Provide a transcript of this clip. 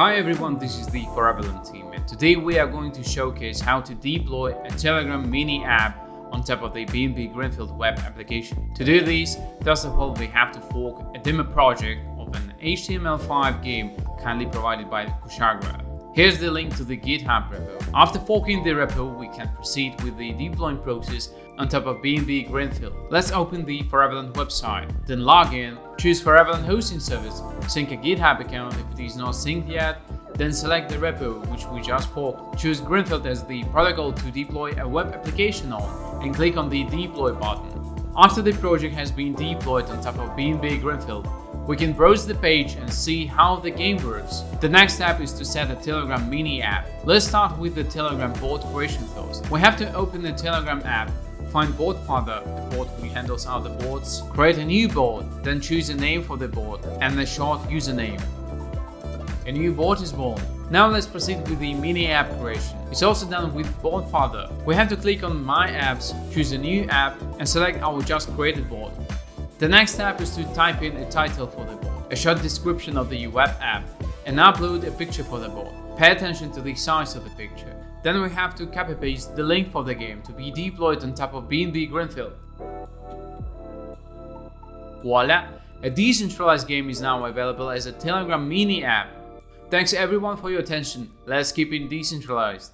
Hi everyone, this is the 4EVERLAND team, and today we are going to showcase how to deploy a Telegram mini app on top of the BNBGreenfield web application. To do this, first of all, we have to fork a demo project of an HTML5 game kindly provided by Kushagra. Here's the link to the GitHub repo. After forking the repo, we can proceed with the deploying process on top of BNBGreenfield. Let's open the 4EVERLAND website, then log in, choose 4EVERLAND hosting service, sync a GitHub account if it is not synced yet, then select the repo which we just forked. Choose Greenfield as the protocol to deploy a web application on, and click on the deploy button. After the project has been deployed on top of BNBGreenfield, we can browse the page and see how the game works. The next step is to set a Telegram mini app. Let's start with the Telegram bot creation first. We have to open the Telegram app, find bot father, a bot which handles other bots, create a new bot, then choose a name for the bot and a short username. A new bot is born. Now let's proceed with the mini app creation. It's also done with bot father. We have to click on My Apps, choose a new app and select our just created bot. The next step is to type in a title for the bot, a short description of the web app, and upload a picture for the bot. Pay attention to the size of the picture. Then we have to copy-paste the link for the game to be deployed on top of BNBGreenfield. Voila! A decentralized game is now available as a Telegram mini app. Thanks everyone for your attention. Let's keep it decentralized.